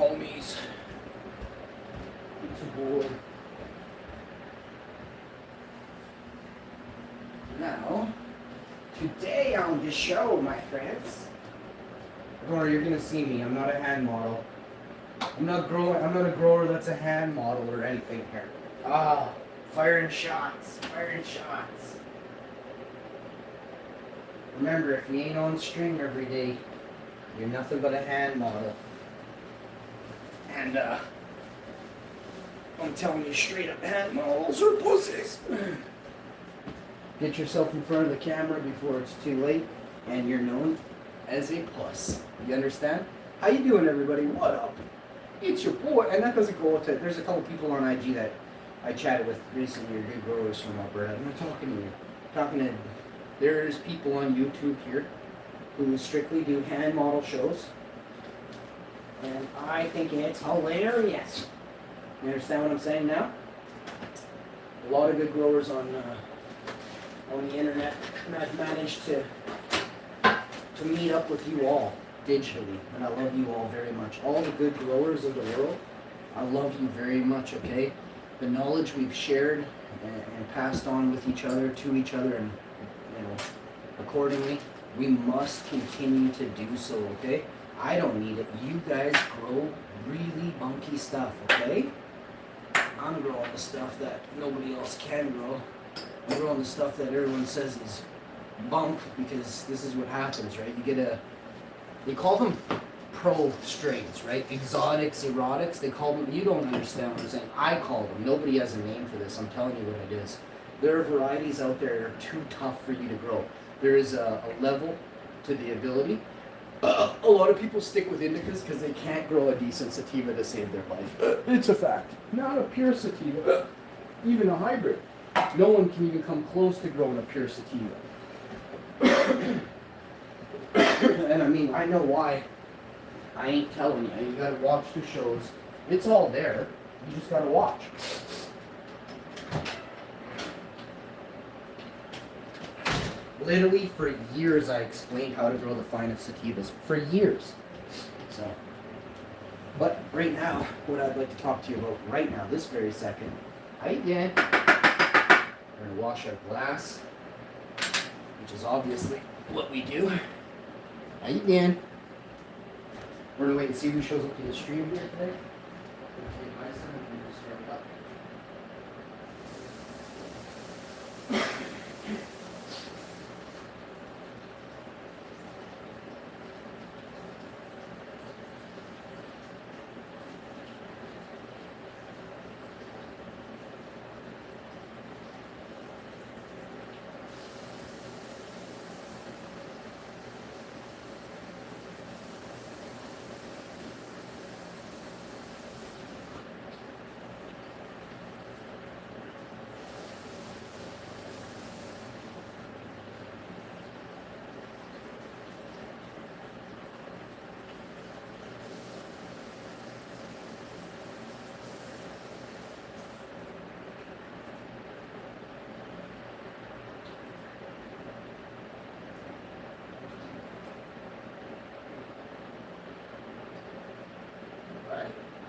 homies? It's your boy. Now, today on the show, my friends. Don't worry, you're gonna see me. I'm not a hand model. I'm not a grower that's a hand model or anything here. Firing shots. Remember, if you ain't on string every day, you're nothing but a hand model. And I'm telling you straight up, hand models are pussies. Get yourself in front of the camera before it's too late, and you're known as a puss. You understand? How you doing, everybody? What up? It's your boy, and that doesn't go to. There's a couple people on IG that I chatted with recently, or good growers from Alberta. I'm not talking to you. There's people on YouTube here who strictly do hand model shows, and I think it's hilarious. You understand what I'm saying now? A lot of good growers on the internet, and I've managed to meet up with you all digitally, and I love you all very much. All the good growers of the world, I love you very much, okay? The knowledge we've shared and passed on with each other, to each other, and accordingly, we must continue to do so, okay? I don't need it. You guys grow really bunky stuff, okay? I'm growing the stuff that nobody else can grow. I'm growing the stuff that everyone says is bunk, because this is what happens, right? They call them pro strains, right? Exotics, erotics, they call them, you don't understand what I'm saying. I call them. Nobody has a name for this. I'm telling you what it is. There are varieties out there that are too tough for you to grow. There is a level to the ability. A lot of people stick with indicas because they can't grow a decent sativa to save their life. It's a fact. Not a pure sativa, even a hybrid. No one can even come close to growing a pure sativa. And I mean, I know why. I ain't telling you. You gotta watch the shows. It's all there. You just gotta watch. Literally, for years, I explained how to grow the finest sativas. For years. So, but right now, what I'd like to talk to you about right now, this very second. Hi again. We're gonna wash our glass, which is obviously what we do. How you doing? We're gonna wait and see who shows up to the stream here today.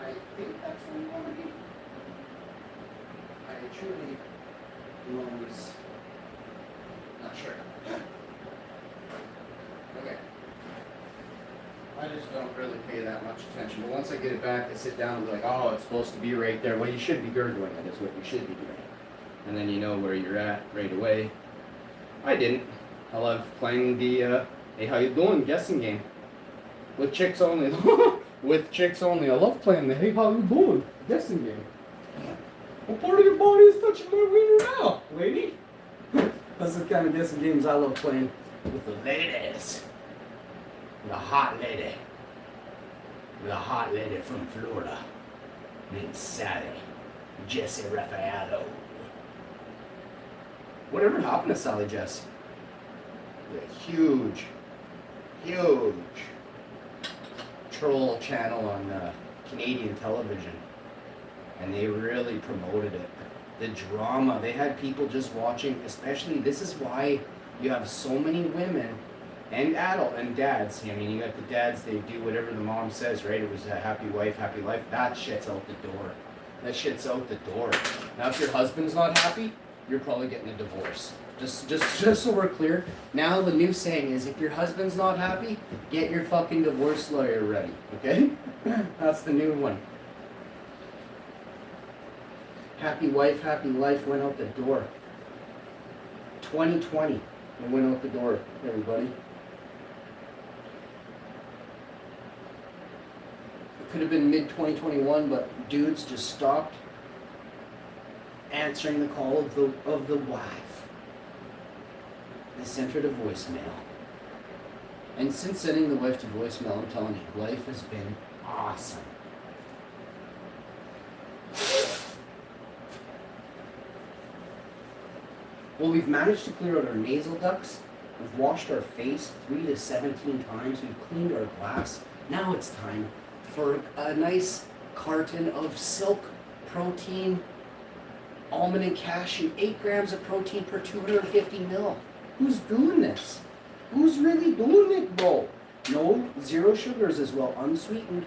I think that's where you want to be. I truly was not sure. Okay. I just don't really pay that much attention. But once I get it back, I sit down and be like, oh, it's supposed to be right there. Well, you should be gurgling it is what you should be doing. And then you know where you're at right away. I didn't. I love playing the, hey, how you doing guessing game. With chicks only. With chicks only. I love playing the hey, how you doing guessing game. What part of your body is touching my wiener now, lady? That's the kind of guessing games I love playing with the ladies. The hot lady. The hot lady from Florida. Named Sally. Jessie Raffaello. Whatever happened to Sally Jess? A huge troll channel on Canadian television, and they really promoted it. The drama, they had people just watching, especially, this is why you have so many women And adult and dads. I mean, you got the dads, they do whatever the mom says, right? It was a happy wife, happy life. That shit's out the door. That shit's out the door. Now, if your husband's not happy, you're probably getting a divorce. Just so we're clear. Now the new saying is, if your husband's not happy, get your fucking divorce lawyer ready. Okay? That's the new one. Happy wife, happy life went out the door. 2020, it went out the door, everybody. It could have been mid-2021, but dudes just stopped answering the call of the wife. They sent her to voicemail. And since sending the wife to voicemail, I'm telling you, life has been awesome. Well, we've managed to clear out our nasal ducts. We've washed our face 3 to 17 times. We've cleaned our glass. Now it's time for a nice carton of Silk protein, almond and cashew. 8 grams of protein per 250 ml. Who's doing this? Who's really doing it, bro? No, 0 sugars as well, unsweetened.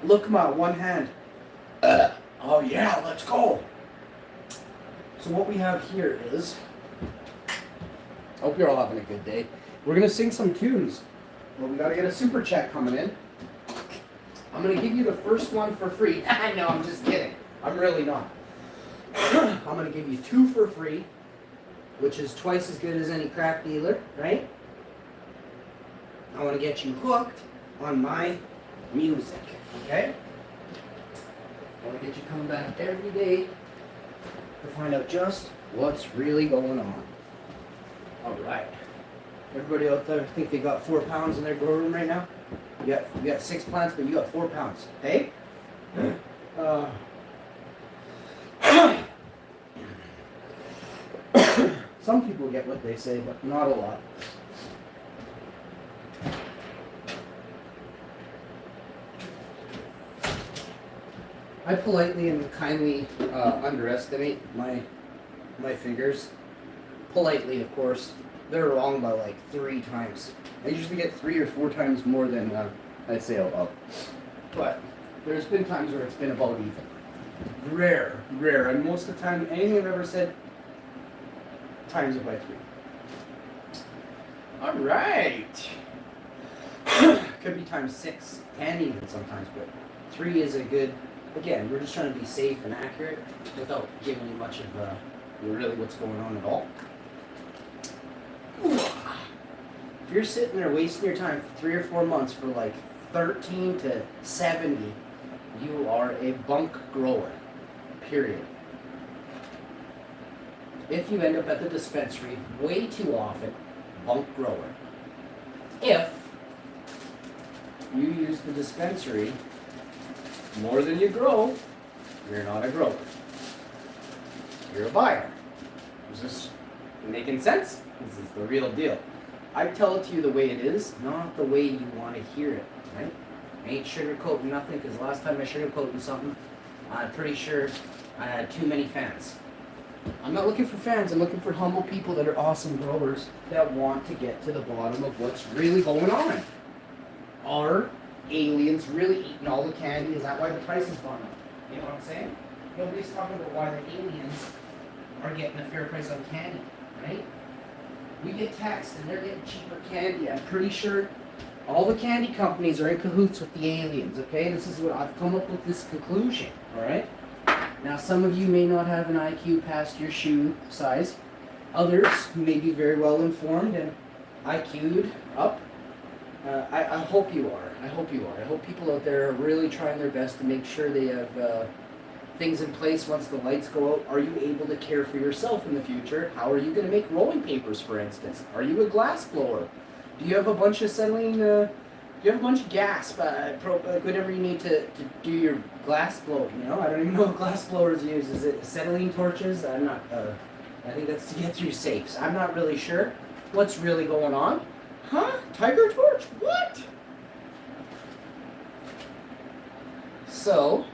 Look, ma, one hand. Oh yeah, let's go. So what we have here is, hope you're all having a good day. We're gonna sing some tunes. Well, we gotta get a super chat coming in. I'm gonna give you the first one for free. No, I'm just kidding. I'm really not. I'm gonna give you 2 for free, which is twice as good as any crack dealer, right? I wanna get you hooked on my music. Okay? I want to get you coming back every day to find out just what's really going on. Alright. Everybody out there think they got 4 pounds in their grow room right now? You got 6 plants, but you got 4 pounds. Hey? Some people get what they say, but not a lot. I politely and kindly underestimate my fingers. Politely, of course. They're wrong by like 3 times. I usually get 3 or 4 times more than I'd say out loud. But there's been times where it's been about even. Rare. And most of the time, anything I've ever said, times it by 3. Alright. Could be times 6, 10 even sometimes, but 3 is a good... Again, we're just trying to be safe and accurate without giving you much of really what's going on at all. If you're sitting there wasting your time for 3 or 4 months for like 13 to 70, you are a bunk grower. Period. If you end up at the dispensary way too often, bunk grower. If you use the dispensary more than you grow, you're not a grower. You're a buyer. Is this making sense? This is the real deal. I tell it to you the way it is, not the way you want to hear it, right? I ain't sugarcoating nothing, because last time I sugarcoated something, I'm pretty sure I had too many fans. I'm not looking for fans, I'm looking for humble people that are awesome growers that want to get to the bottom of what's really going on. Are aliens really eating all the candy? Is that why the price has gone up? You know what I'm saying? Nobody's talking about why the aliens are getting a fair price on candy, right? We get taxed and they're getting cheaper candy. I'm pretty sure all the candy companies are in cahoots with the aliens, okay? This is what I've come up with, this conclusion, alright? Now some of you may not have an IQ past your shoe size. Others may be very well informed and IQ'd up. I hope you are. I hope you are. I hope people out there are really trying their best to make sure they have things in place once the lights go out. Are you able to care for yourself in the future? How are you going to make rolling papers, for instance? Are you a glass blower? Do you have a bunch of acetylene? Do you have a bunch of gas? Whatever you need to do your glass blowing. You know, I don't even know what glass blowers use. Is it acetylene torches? I'm not. I think that's to get through safes. I'm not really sure what's really going on. Huh? Tiger torch? What? So,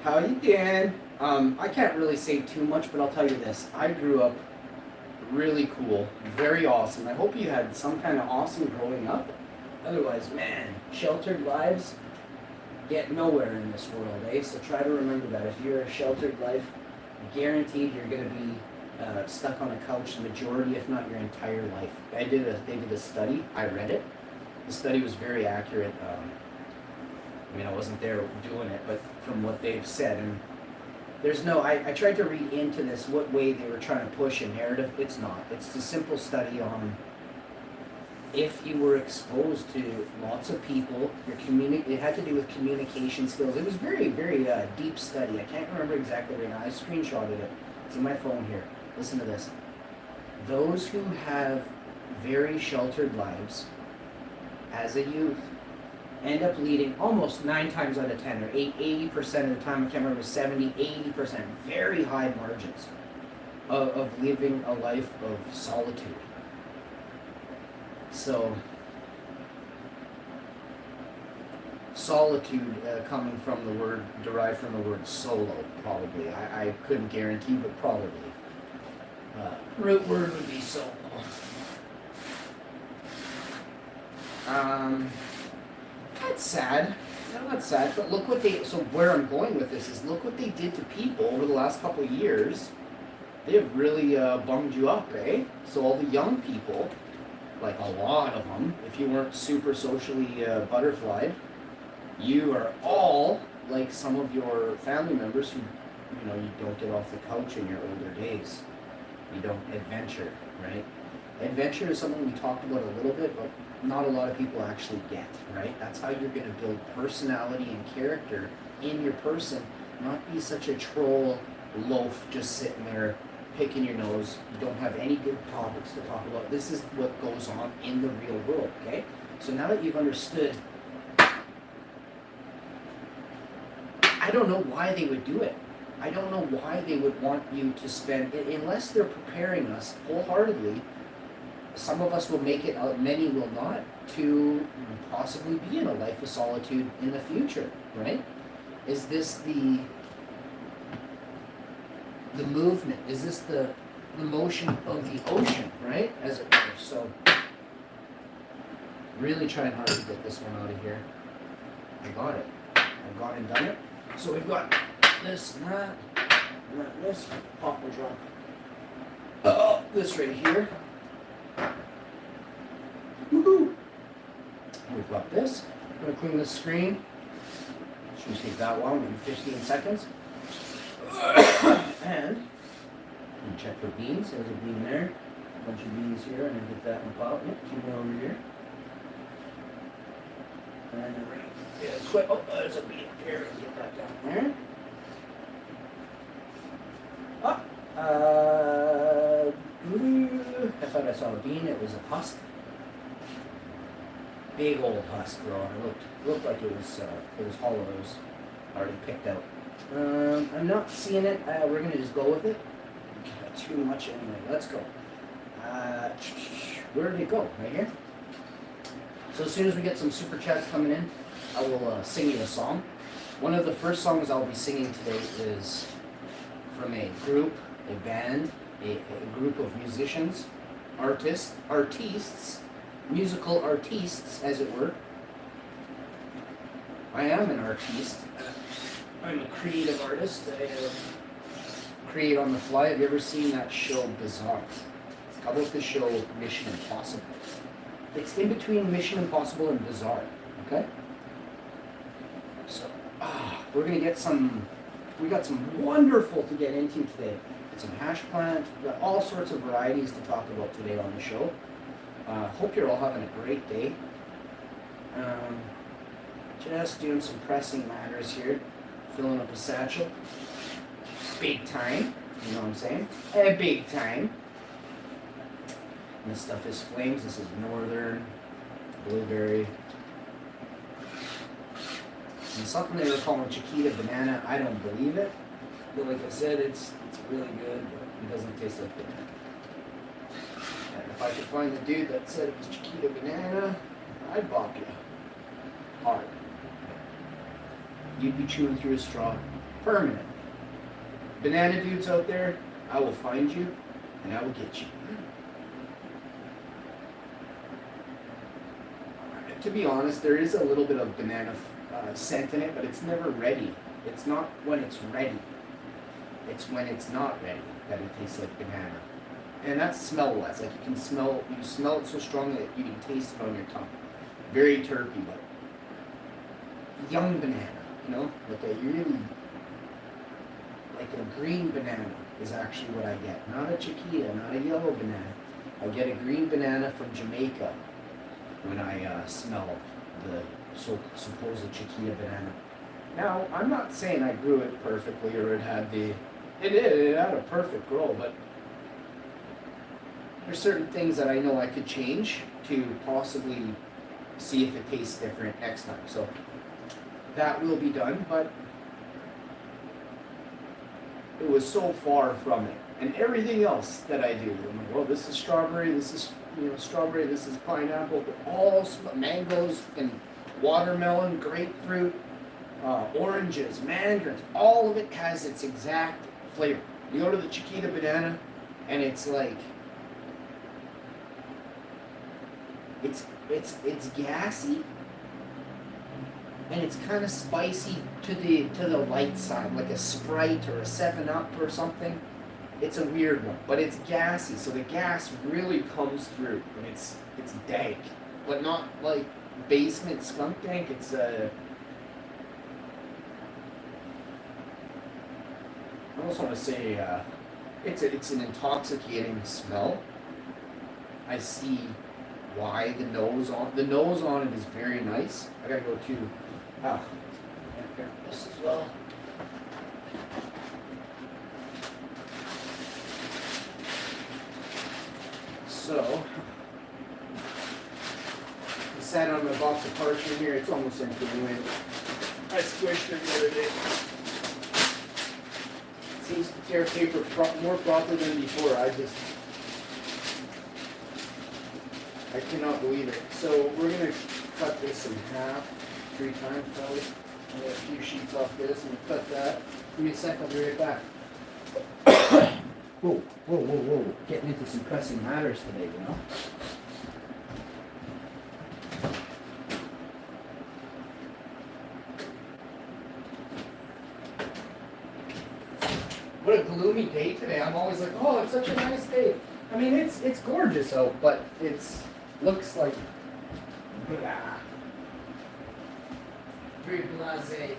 How you doing? I can't really say too much, but I'll tell you this. I grew up really cool, very awesome. I hope you had some kind of awesome growing up. Otherwise, man, sheltered lives get nowhere in this world, eh? So try to remember that. If you're a sheltered life, guaranteed you're going to be stuck on a couch the majority, if not your entire life. They did a study. I read it. The study was very accurate. I mean, I wasn't there doing it, but from what they've said, and there's no, I tried to read into this what way they were trying to push a narrative. It's not. It's a simple study on if you were exposed to lots of people, it had to do with communication skills. It was very, very deep study. I can't remember exactly right now. I screenshotted it. It's in my phone here. Listen to this. Those who have very sheltered lives as a youth end up leading almost 9 times out of 10 or 80% of the time, I can't remember, 70, 80%, very high margins of living a life of solitude. So, solitude coming from the word, derived from the word solo, probably. I couldn't guarantee, but probably. Root word would be solo. That's sad. No, that's sad. But look what so where I'm going with this is look what they did to people over the last couple of years. They have really bummed you up, eh? So all the young people, like a lot of them, if you weren't super socially butterflied, you are all like some of your family members who, you don't get off the couch in your older days. You don't adventure, right? Adventure is something we talked about a little bit, but not a lot of people actually get, right? That's how you're going to build personality and character in your person, not be such a troll loaf just sitting there picking your nose. You don't have any good topics to talk about. This is what goes on in the real world, okay? So now that you've understood, I don't know why they would do it. I don't know why they would want you to spend, unless they're preparing us wholeheartedly. Some of us will make it, many will not, to possibly be in a life of solitude in the future, right? Is this the movement? Is this the motion of the ocean, right? As it were. So, really trying hard to get this one out of here. I got it. I've gone and done it. So we've got this and that, and this, pop and drop. This right here. Woohoo! We've got this. I'm going to clean the screen. Shouldn't take that long, maybe 15 seconds. And check for beans. There's a bean there. A bunch of beans here. And then get that in the pot. Yep, keep it over here. And then we're going to get a quick. Oh, there's a bean up here. Let's get that down there. I thought I saw a bean. It was a husk. Big old husk, bro. It looked like it was hollow. It was already picked out. I'm not seeing it. We're gonna just go with it. Too much anyway. Let's go. Where did it go? Right here. So as soon as we get some super chats coming in, I will sing you a song. One of the first songs I'll be singing today is from a group, a band, a group of musicians, artistes, musical artistes, as it were. I am an artiste. I'm a creative artist. I create on the fly. Have you ever seen that show Bizarre? How about the show Mission Impossible? It's in between Mission Impossible and Bizarre, okay? So, we're gonna get we got some wonderful to get into today. Some hash plant, we got all sorts of varieties to talk about today on the show. Hope you're all having a great day. Just doing some pressing matters here. Filling up a satchel. Big time. You know what I'm saying? Big time. And this stuff is flames. This is northern blueberry. And something they were calling Chiquita banana. I don't believe it. But like I said, it's really good, but it doesn't taste like banana. And if I could find the dude that said it was Chiquita banana, I'd bop you. Hard. You'd be chewing through a straw. permanently. Banana dudes out there, I will find you and I will get you. To be honest, there is a little bit of banana scent in it, but it's never ready. It's not when it's ready. It's when it's not ready that it tastes like banana. And that's smell-wise. Like you smell it so strong that you can taste it on your tongue. Very terpy, but young banana, you know? Like a really, like a green banana is actually what I get. Not a Chiquita, not a yellow banana. I get a green banana from Jamaica when I smell the supposed Chiquita banana. Now, I'm not saying I grew it perfectly or it had a perfect grow, but there's certain things that I know I could change to possibly see if it tastes different next time. So that will be done, but it was so far from it. And everything else that I do, I'm like, well, this is strawberry, this is strawberry, this is pineapple, but all mangoes and watermelon, grapefruit, oranges, mandarins, all of it has its exact flavor. You go to the Chiquita banana, and it's like, it's gassy, and it's kind of spicy to the light side, like a Sprite or a 7-Up or something. It's a weird one, but it's gassy, so the gas really comes through, and it's dank, but not like basement skunk dank. It's I also want to say it's an intoxicating smell. I see why the nose on it is very nice. I gotta go to this as well. So I sat on my box of parchment here. It's almost empty anyway. I squished it the other day. Seems to tear paper more properly than before. I cannot believe it. So we're going to cut this in half 3 times probably. I'll get a few sheets off this and we'll cut that. Give me a sec, I'll be right back. Whoa. Getting into some pressing matters today, you know? What a gloomy day today. I'm always like, oh, it's such a nice day. I mean, it's gorgeous out, but looks like blah. Very blasé.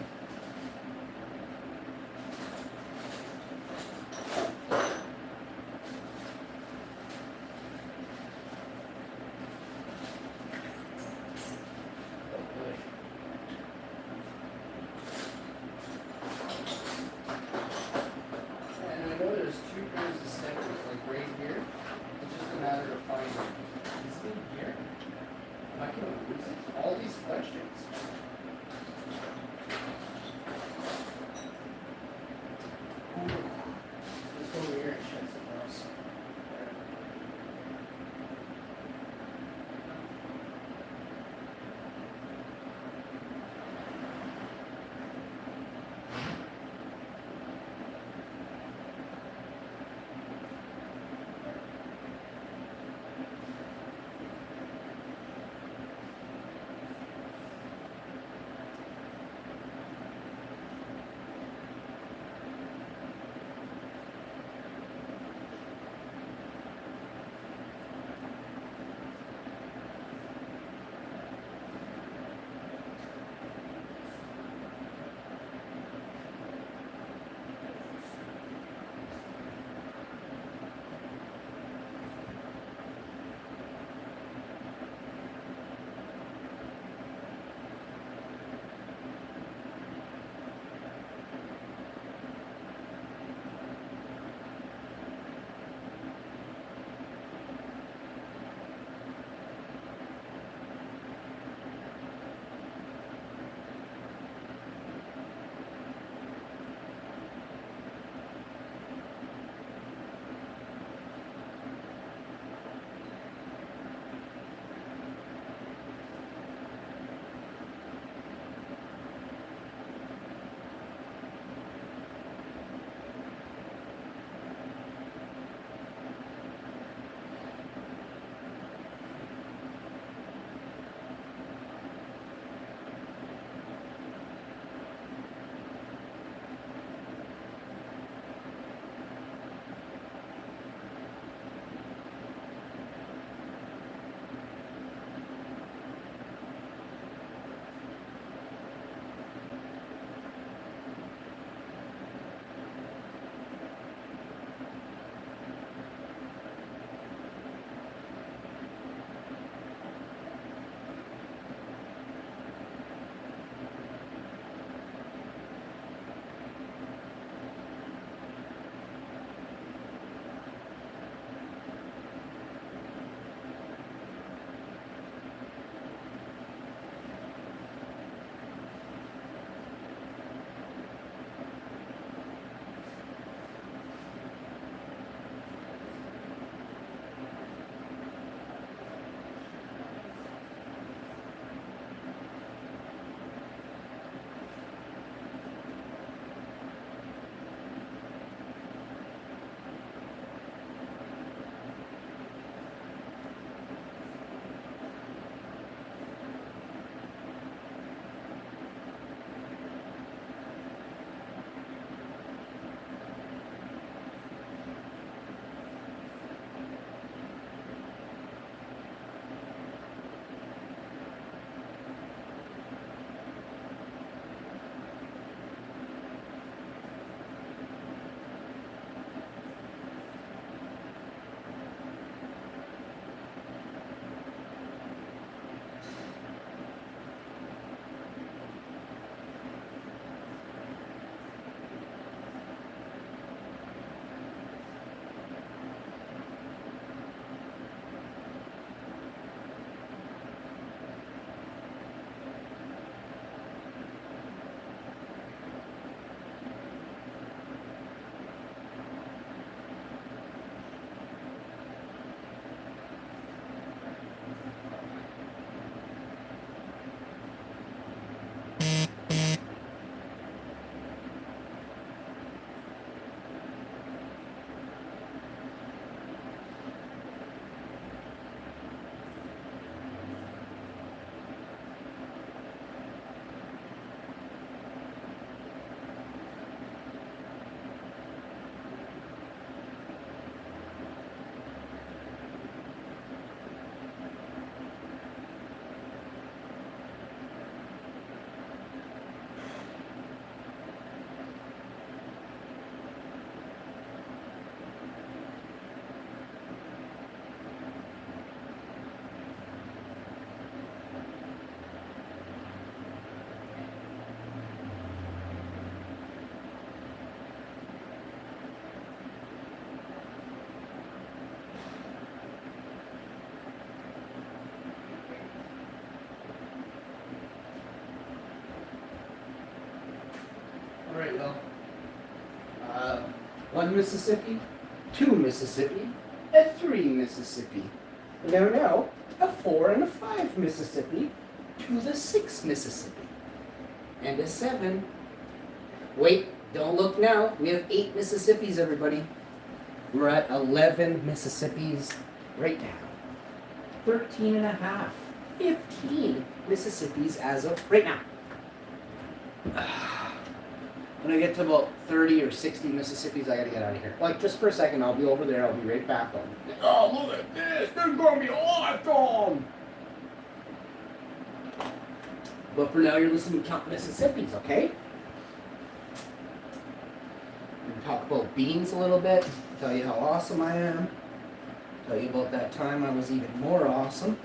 1 Mississippi, 2 Mississippi, a 3 Mississippi. Now, a 4 and a 5 Mississippi to the 6 Mississippi. And a 7. Wait, don't look now. We have 8 Mississippis, everybody. We're at 11 Mississippis right now. 13 and a half. 15 Mississippis as of right now. When I get to about 30 or 60 Mississippis, I gotta get out of here. Like, just for a second, I'll be over there. I'll be right back on. Oh, look at this. This is gonna be awesome. But for now, you're listening to Count Mississippis, okay? We can talk about beans a little bit. Tell you how awesome I am. Tell you about that time I was even more awesome.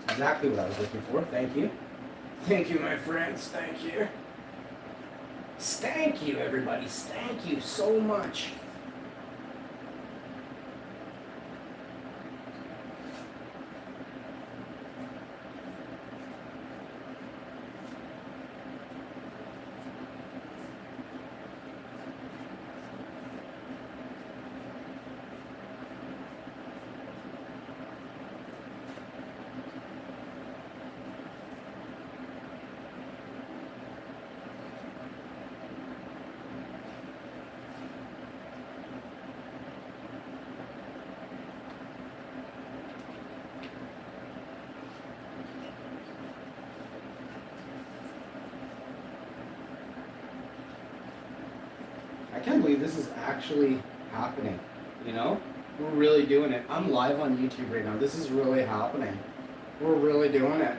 Exactly what I was looking for. Thank you. Thank you, my friends. Thank you. Thank you, everybody. Thank you so much. I can't believe this is actually happening, you know? We're really doing it. I'm live on YouTube right now. This is really happening. We're really doing it.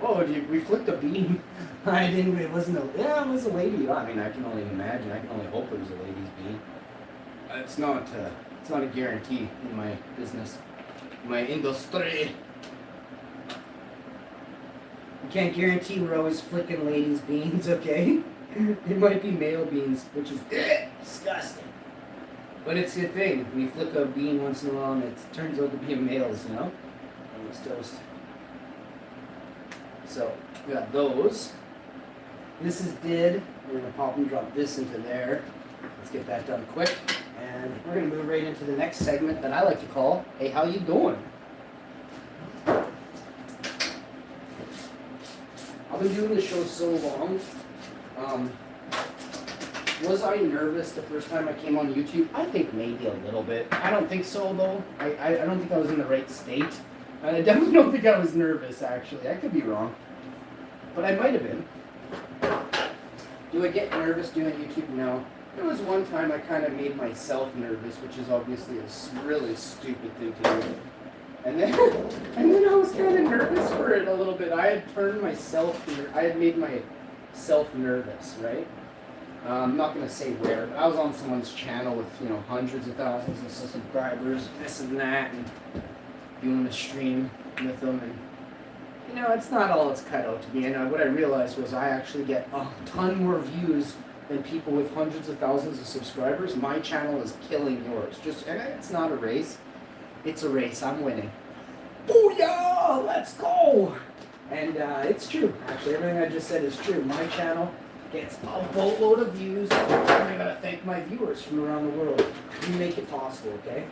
Oh, we flipped a bean. I didn't, it wasn't a, yeah, it was a lady. I mean, I can only imagine. I can only hope it was a lady's bean. It's not a guarantee in my business, in my industry. You can't guarantee we're always flicking ladies' beans, okay? It might be male beans, which is disgusting. But it's a thing. We flick a bean once in a while and it turns out to be a male's, you know? On this toast. So, we got those. This is did. We're going to pop and drop this into there. Let's get that done quick. And we're going to move right into the next segment that I like to call, Hey, How You Doing? I've been doing this show so long. Was I nervous the first time I came on YouTube? I think maybe a little bit. I don't think so, though. I don't think I was in the right state. I definitely don't think I was nervous, actually. I could be wrong. But I might have been. Do I get nervous doing YouTube? No. There was one time I kind of made myself nervous, which is obviously a really stupid thing to do. And then I was kind of nervous for it a little bit. I had made myself nervous, right? I'm not going to say where, but I was on someone's channel with, hundreds of thousands of subscribers, this and that, and doing a stream with them, and, it's not all it's cut out to be. And what I realized was I actually get a ton more views than people with hundreds of thousands of subscribers. My channel is killing yours. And it's not a race. It's a race. I'm winning. Booyah! Let's go! And it's true. Actually, everything I just said is true. My channel gets a boatload of views. And I gotta thank my viewers from around the world. You make it possible, okay?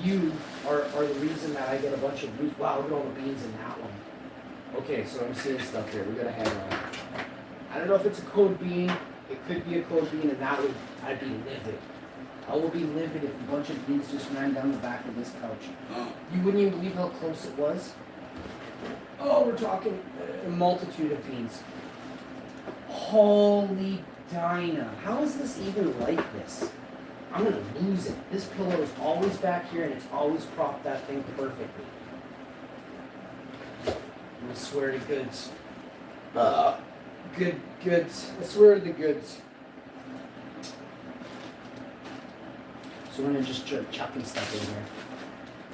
You are the reason that I get a bunch of views. Wow, look at all the beans in that one. Okay, so I'm seeing stuff here. We gotta hang on. I don't know if it's a code bean. It could be a code bean, and I'd be livid. I will be livid if a bunch of beans just ran down the back of this couch. You wouldn't even believe how close it was. Oh, we're talking a multitude of beans. Holy Dinah. How is this even like this? I'm going to lose it. This pillow is always back here, and it's always propped that thing perfectly. I swear to goods. Goods. I swear to the goods. So we're going to just start chucking stuff in here.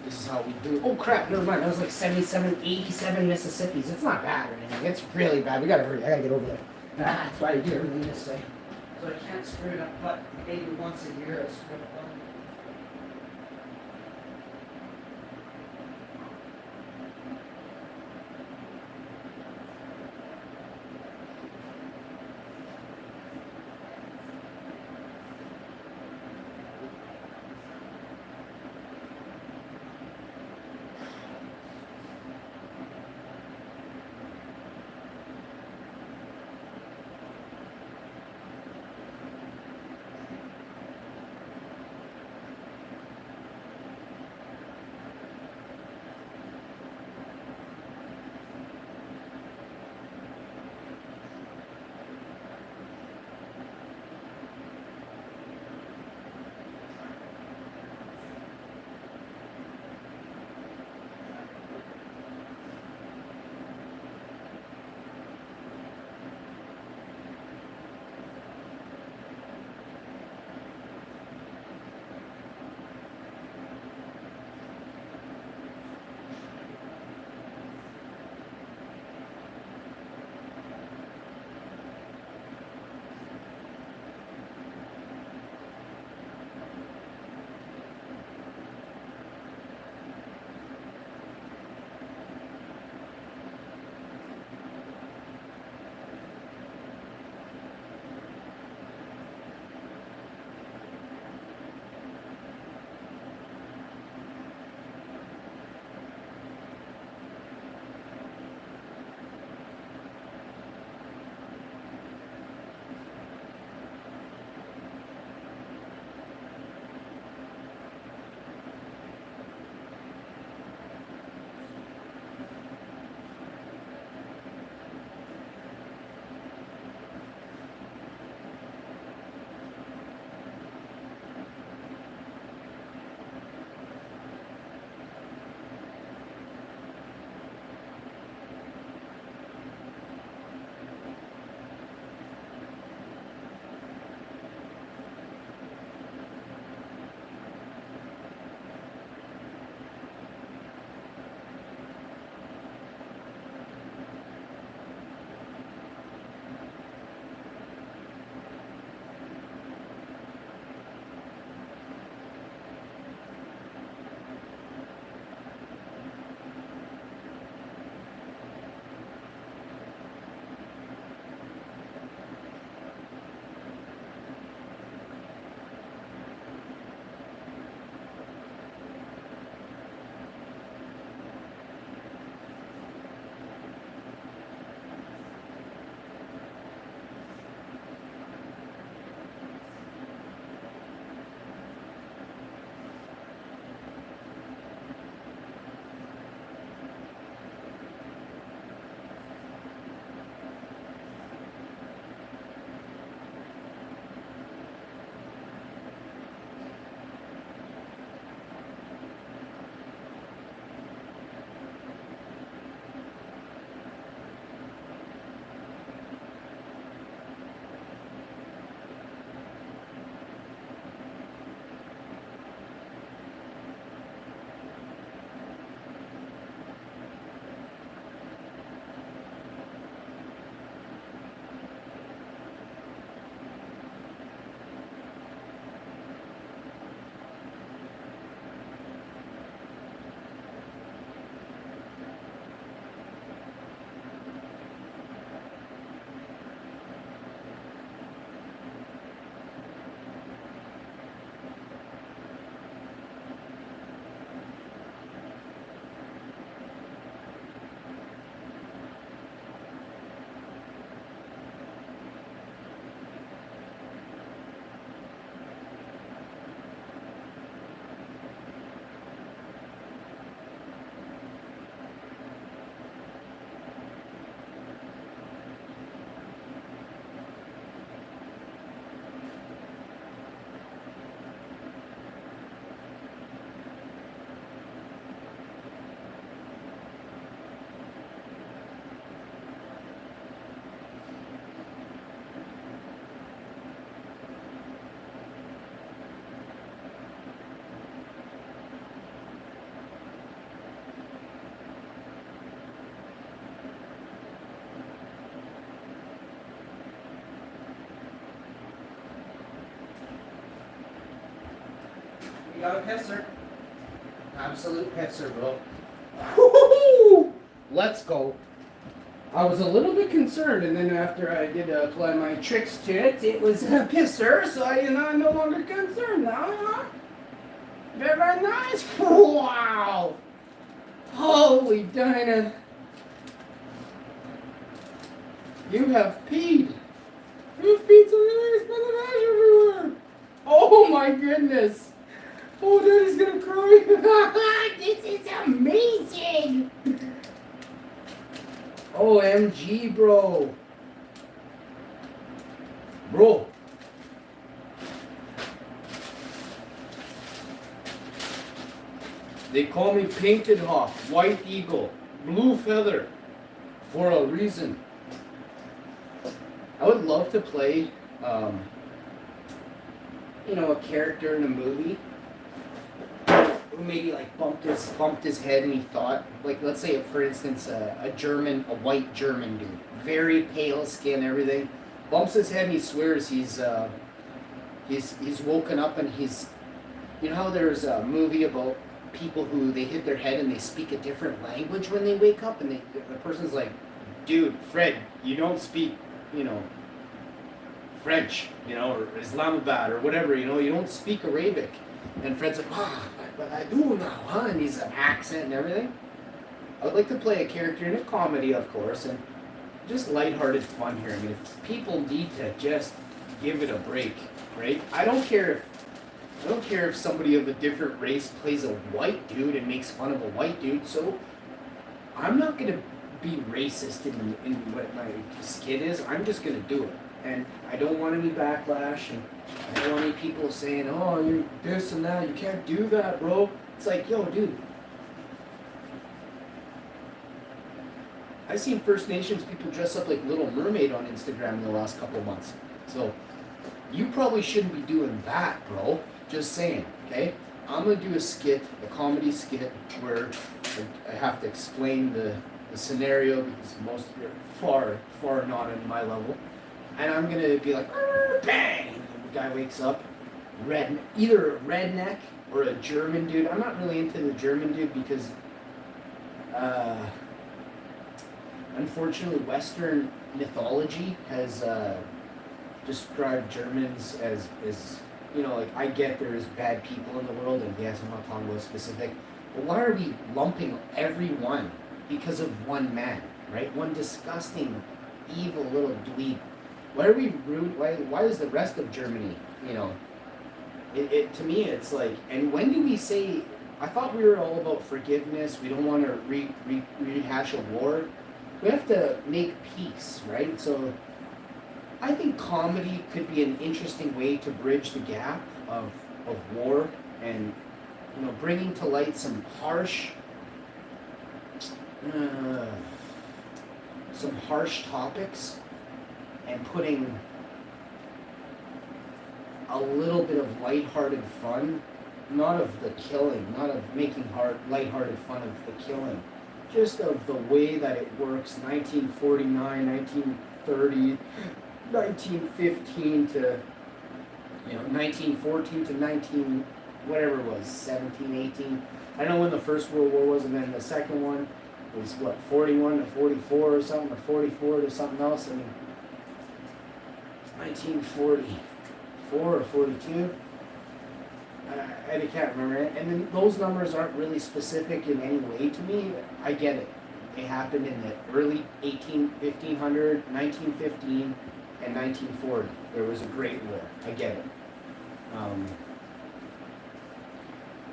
This is how we do it. Oh crap, never mind. That was like 77, 87 Mississippis. It's not bad or anything. It's really bad. We gotta hurry. I gotta get over there. That's why I do everything this way. So I can't screw it up, but maybe once a year I screw it up. got a pisser. Absolute pisser, bro. Woo-hoo-hoo! Let's go. I was a little bit concerned, and then after I did apply my tricks to it, it was a pisser, so I'm no longer concerned now, huh? Very, very nice. Wow. Holy Dinah. You have peed. You've peed so nice, but the ash everywhere. Oh my goodness. Oh, Daddy's gonna cry. This is amazing. OMG, bro. Bro. They call me Painted Hawk, White Eagle, Blue Feather, for a reason. I would love to play, a character in a movie who maybe like bumped his head and he thought, like, let's say, for instance, a white German dude, very pale skin, everything, bumps his head and he swears he's woken up and he's, you know how there's a movie about people who they hit their head and they speak a different language when they wake up, and the person's like, dude, Fred, you don't speak, French, or Islamabad or whatever, you don't speak Arabic. And Fred's like, but I do now, huh? And he's an accent and everything. I would like to play a character in a comedy, of course, and just lighthearted fun here. I mean, if people need to just give it a break, right? I don't care if somebody of a different race plays a white dude and makes fun of a white dude, so I'm not going to be racist in what my skit is. I'm just going to do it. And I don't want any backlash, and I don't want any people saying, oh, you're this and that, you can't do that, bro. It's like, yo, dude. I've seen First Nations people dress up like Little Mermaid on Instagram in the last couple of months. So, you probably shouldn't be doing that, bro. Just saying, okay? I'm going to do a comedy skit, where I have to explain the scenario, because most of you are far not on my level. And I'm going to be like, bang! And the guy wakes up, either a redneck or a German dude. I'm not really into the German dude because, unfortunately, Western mythology has described Germans as like, I get there's bad people in the world, and yes, I'm not talking about specific, but why are we lumping everyone because of one man, right? One disgusting, evil little dweeb. Why are we rude? Why is the rest of Germany, to me, it's like, and when do we say, I thought we were all about forgiveness, we don't want to rehash a war. We have to make peace, right? So I think comedy could be an interesting way to bridge the gap of war, and bringing to light some harsh topics, and putting a little bit of lighthearted fun, not of the killing, not of making lighthearted fun of the killing, just of the way that it works. 1949, 1930, 1915 to 1914 to 19 whatever it was, 17, 18. I don't know when the First World War was, and then the second one was 41 to 44 or something, or 44 to something else. I mean, 1944 or 42. I can't remember it. And then those numbers aren't really specific in any way to me. I get it. It happened in the early 1500, 1915, and 1940. There was a Great War. I get it.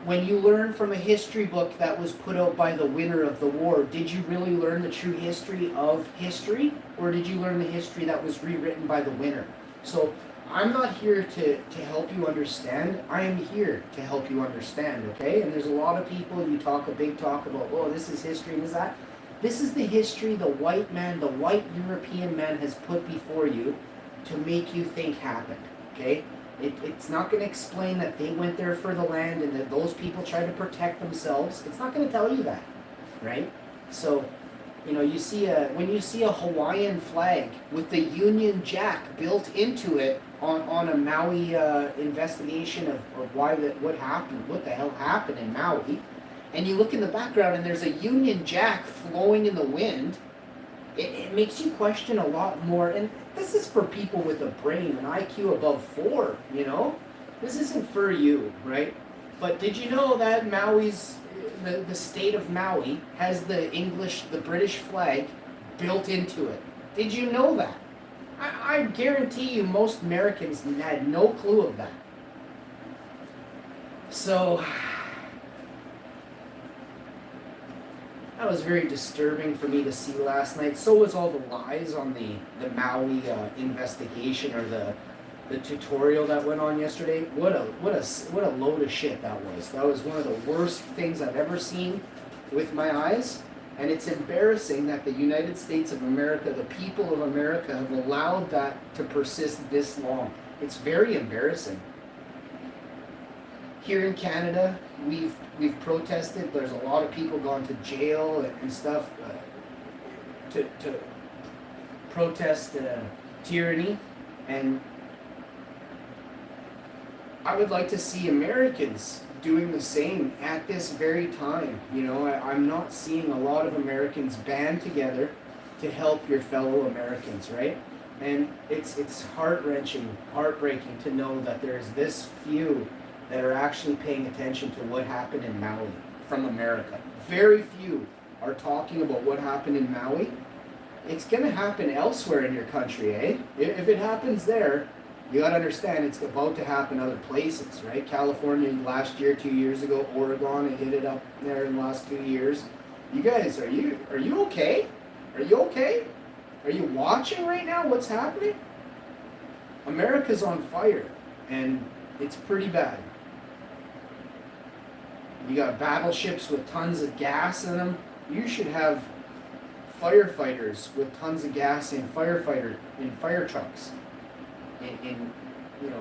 When you learn from a history book that was put out by the winner of the war, did you really learn the true history of history? Or did you learn the history that was rewritten by the winner? So I'm not here to help you understand. I am here to help you understand, okay? And there's a lot of people, you talk a big talk about, oh, this is history and this that. This is the history the white man, the white European man has put before you to make you think happened, okay? It's not going to explain that they went there for the land and that those people tried to protect themselves. It's not going to tell you that, right? So, when you see a Hawaiian flag with the Union Jack built into it, on a Maui investigation of what happened, what the hell happened in Maui, and you look in the background and there's a Union Jack flowing in the wind, it makes you question a lot more. And this is for people with a brain, an IQ above 4, you know? This isn't for you, right? But did you know that the state of Maui has the British flag built into it? Did you know that? I guarantee you most Americans had no clue of that. So, that was very disturbing for me to see last night. So was all the lies on the Maui investigation, or the tutorial that went on yesterday. What a load of shit that was. That was one of the worst things I've ever seen with my eyes. And it's embarrassing that the United States of America, the people of America, have allowed that to persist this long. It's very embarrassing. Here in Canada, we've protested. There's a lot of people gone to jail and stuff to protest tyranny. And I would like to see Americans doing the same at this very time. You know, I'm not seeing a lot of Americans band together to help your fellow Americans, right? And it's heart-wrenching, heartbreaking to know that there's this few that are actually paying attention to what happened in Maui from America. Very few are talking about what happened in Maui. It's going to happen elsewhere in your country, eh? If it happens there, you got to understand it's about to happen other places, right? California last year, 2 years ago, Oregon, it hit it up there in the last 2 years. You guys, are you okay? Are you okay? Are you watching right now what's happening? America's on fire, and it's pretty bad. You got battleships with tons of gas in them. You should have firefighters with tons of gas in fire trucks. In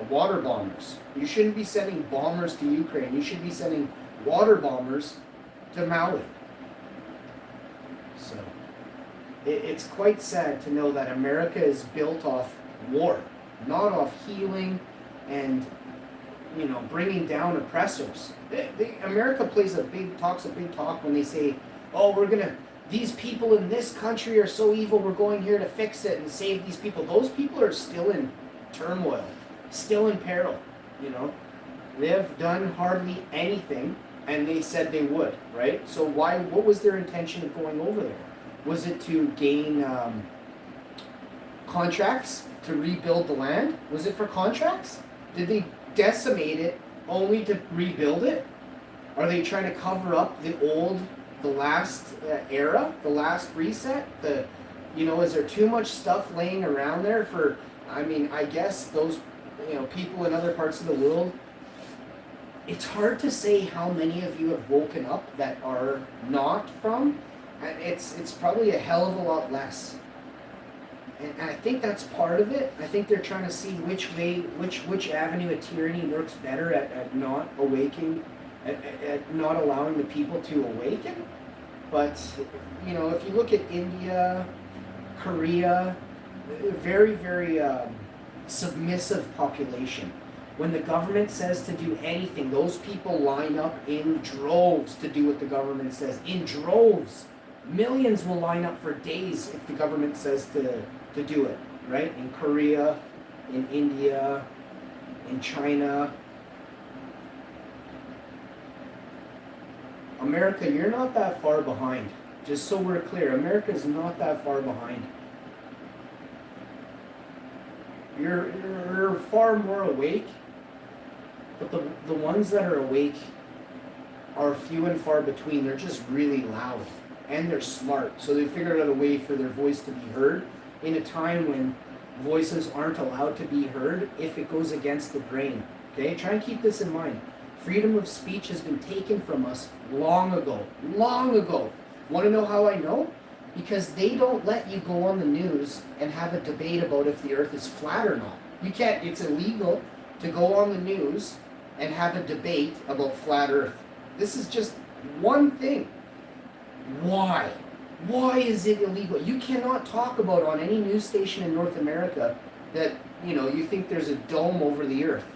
water bombers. You shouldn't be sending bombers to Ukraine. You should be sending water bombers to Maui. So it's quite sad to know that America is built off war, not off healing and bringing down oppressors. America talks a big talk when they say, "Oh, these people in this country are so evil. We're going here to fix it and save these people." Those people are still in turmoil, still in peril. They have done hardly anything, and they said they would, right? So what was their intention of going over there? Was it to gain contracts to rebuild the land? Was it for contracts? Did they decimate it only to rebuild it? Are they trying to cover up the last era, the last reset? Is there too much stuff laying around there for? I guess those, people in other parts of the world, it's hard to say how many of you have woken up that are not from, and it's probably a hell of a lot less. And I think that's part of it. I think they're trying to see which avenue of tyranny works better at not awakening, at not allowing the people to awaken. But, if you look at India, Korea, very, very submissive population. When the government says to do anything, those people line up in droves to do what the government says. In droves. Millions will line up for days if the government says to do it, right? In Korea, in India, in China. America, you're not that far behind. Just so we're clear, America's not that far behind. You're far more awake, but the ones that are awake are few and far between. They're just really loud, and they're smart, so they figured out a way for their voice to be heard in a time when voices aren't allowed to be heard if it goes against the grain. Okay, try and keep this in mind. Freedom of speech has been taken from us long ago. Long ago. Want to know how I know? Because they don't let you go on the news and have a debate about if the earth is flat or not. You can't, it's illegal to go on the news and have a debate about flat earth. This is just one thing. Why? Why is it illegal? You cannot talk about on any news station in North America that you think there's a dome over the earth.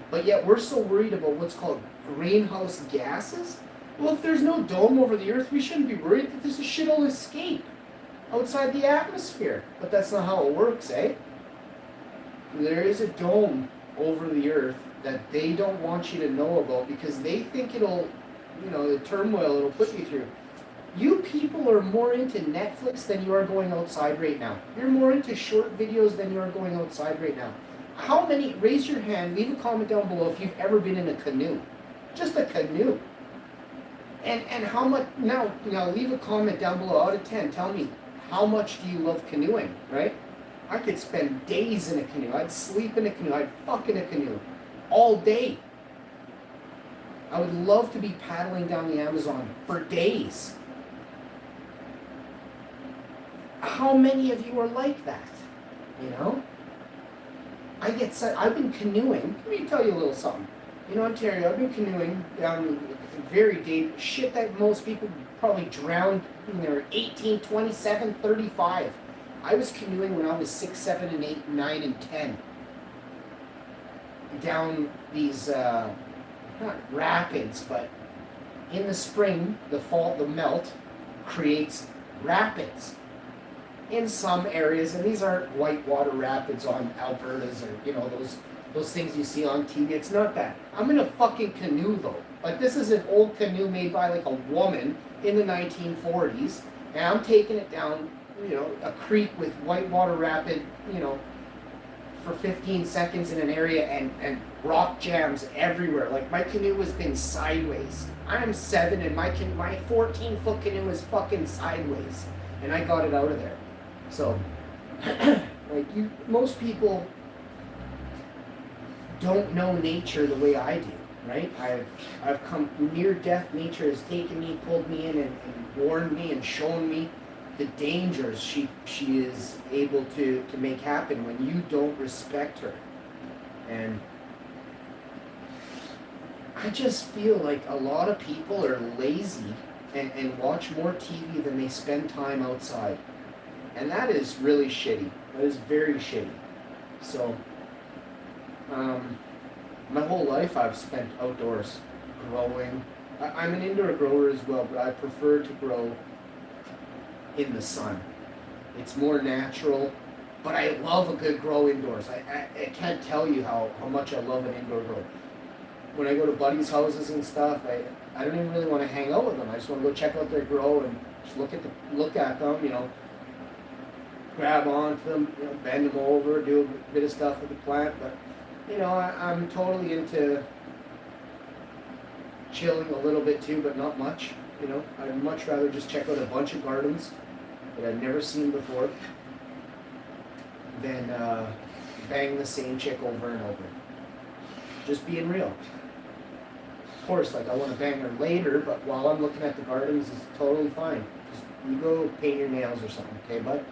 But yet we're so worried about what's called greenhouse gases. Well, if there's no dome over the earth, we shouldn't be worried that this shit will escape outside the atmosphere. But that's not how it works, eh? There is a dome over the earth that they don't want you to know about because they think it'll, the turmoil it'll put you through. You people are more into Netflix than you are going outside right now. You're more into short videos than you are going outside right now. How many, raise your hand, leave a comment down below if you've ever been in a canoe. Just a canoe. And how much, now leave a comment down below, out of 10, tell me, how much do you love canoeing, right? I could spend days in a canoe. I'd sleep in a canoe. I'd fuck in a canoe all day. I would love to be paddling down the Amazon for days. How many of you are like that? I've been canoeing. Let me tell you a little something. In Ontario, I've been canoeing down very deep. Shit that most people probably drowned when they were 18, 27, 35. I was canoeing when I was 6, 7, and 8, 9, and 10. Down these, not rapids, but in the spring, the fall, the melt creates rapids in some areas, and these aren't whitewater rapids on Alberta's or, those things you see on TV. It's not that. I'm in a fucking canoe, though. Like, this is an old canoe made by, like, a woman in the 1940s, and I'm taking it down, a creek with whitewater rapid, for 15 seconds in an area, and rock jams everywhere. Like, my canoe has been sideways. I'm 7, and my 14-foot canoe is fucking sideways, and I got it out of there. So, most people don't know nature the way I do, right? I've come near death. Nature has taken me, pulled me in, and warned me and shown me the dangers she is able to make happen when you don't respect her. And I just feel like a lot of people are lazy and watch more TV than they spend time outside. And that is really shitty. That is very shitty. So, my whole life I've spent outdoors growing. I'm an indoor grower as well, but I prefer to grow in the sun. It's more natural, but I love a good grow indoors. I can't tell you how much I love an indoor grow. When I go to buddies' houses and stuff, I don't even really want to hang out with them. I just want to go check out their grow and just look at them, grab onto them, bend them over, do a bit of stuff with the plant. But I'm totally into chilling a little bit too, but not much. I'd much rather just check out a bunch of gardens that I've never seen before than bang the same chick over and over. Just being real. Of course, I want to bang her later, but while I'm looking at the gardens, it's totally fine. Just you go paint your nails or something, okay, bud?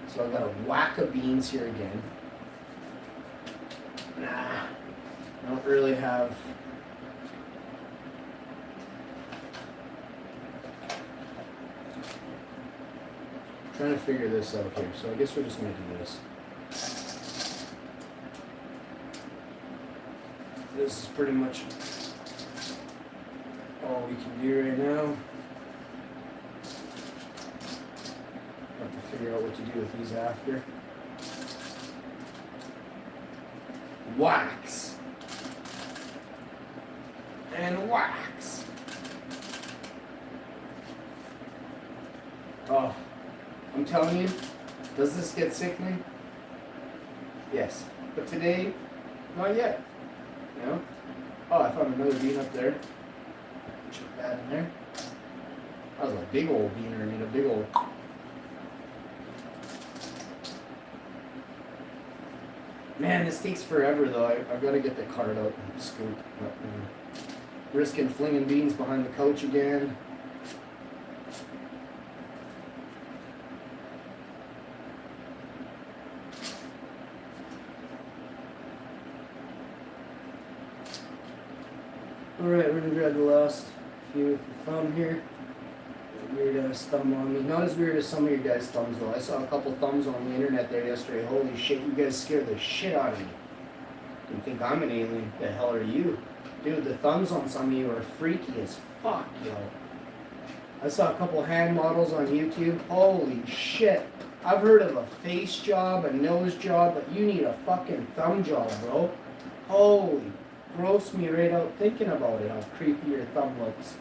So I've got a whack of beans here again. I don't really have trying to figure this out here, so I guess we're just going to do this. This is pretty much all we can do right now. Have to figure out what to do with these after. Wax. And wax. Oh, I'm telling you, does this get sickening? Yes. But today, not yet. Oh, I found another bean up there. Chuck that in there. That was a big old beaner. I mean, a big old. Man, this takes forever though. I've got to get the cart out and scoop. But, risking flinging beans behind the couch again. Alright, we're going to grab the last few with the thumb here. weird ass thumb on me. Not as weird as some of your guys' thumbs though. I saw a couple thumbs on the internet there yesterday. Holy shit, you guys scared the shit out of me. You think I'm an alien? The hell are you? Dude, the thumbs on some of you are freaky as fuck, yo. I saw a couple hand models on YouTube. Holy shit. I've heard of a face job, a nose job, but you need a fucking thumb job, bro. Holy, gross me right out thinking about it, how creepy your thumb looks.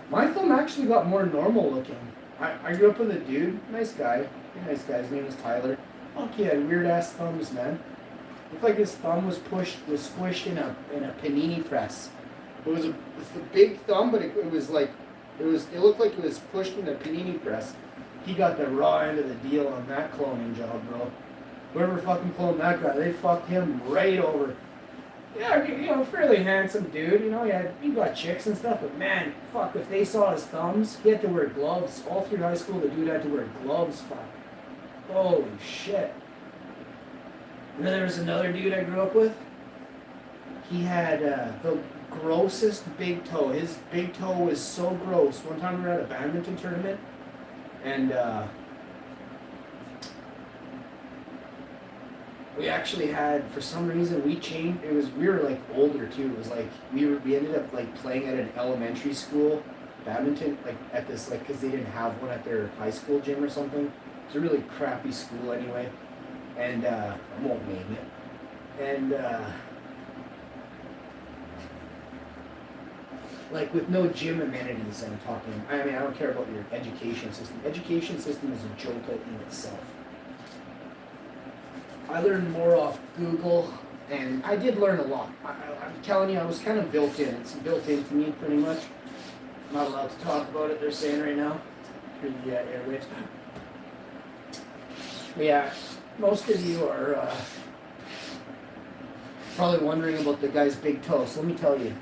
My thumb actually got more normal looking. I grew up with a dude, nice guy. Nice guy, his name was Tyler. Fuck, he had weird ass thumbs, man. Looked like his thumb was squished in a panini press. It's a big thumb, but it looked like it was pushed in a panini press. He got the raw end of the deal on that cloning job, bro. Whoever fucking cloned that guy, they fucked him right over. Yeah, fairly handsome dude, he got chicks and stuff, but man, fuck, if they saw his thumbs, he had to wear gloves. All through high school, the dude had to wear gloves, fuck. Holy shit. And then there was another dude I grew up with. He had the grossest big toe. His big toe was so gross. One time we were at a badminton tournament, and we actually had, for some reason, we were like older too. It was like, we ended up like playing at an elementary school, badminton, like at this, like, cause they didn't have one at their high school gym or something. It's a really crappy school anyway. And, I won't name it. And, like with no gym amenities, I'm talking. I mean, I don't care about your education system. Education system is a joke in itself. I learned more off Google, and I did learn a lot. I'm telling you, I was kind of built in. It's built into me, pretty much. I'm not allowed to talk about it, they're saying right now, through the airwaves. But yeah, most of you are probably wondering about the guy's big toe, so let me tell you.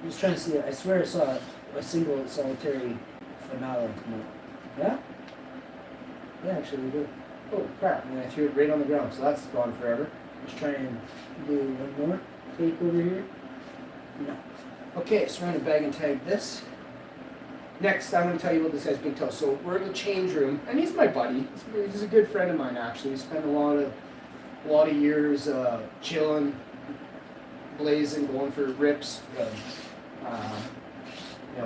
I'm just trying to see it. I swear I saw a single solitary finale come up. Yeah? Yeah, actually we did. Oh crap, and I threw it right on the ground, so that's gone forever. Let's try and do one more take over here. No. Okay, so we're going to bag and tag this. Next, I'm going to tell you about this guy's big toe. So we're in the change room, and he's my buddy. He's a good friend of mine, actually. We spent a lot of years chilling, blazing, going for rips,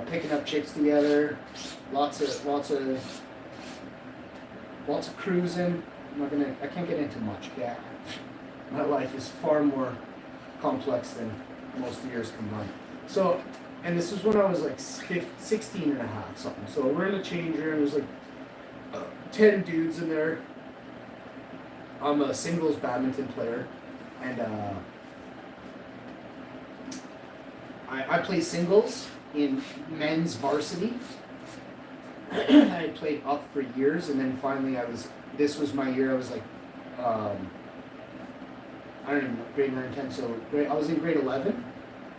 picking up chicks together. Lots of cruising. I can't get into much. Yeah, my life is far more complex than most of yours combined. So, and this was when I was like 16 and a half, something. So we're in the change room. There's like 10 dudes in there. I'm a singles badminton player, and I play singles in men's varsity. I played up for years, and then finally this was my year. I was like, I don't even know, grade 9, 10, so I was in grade 11,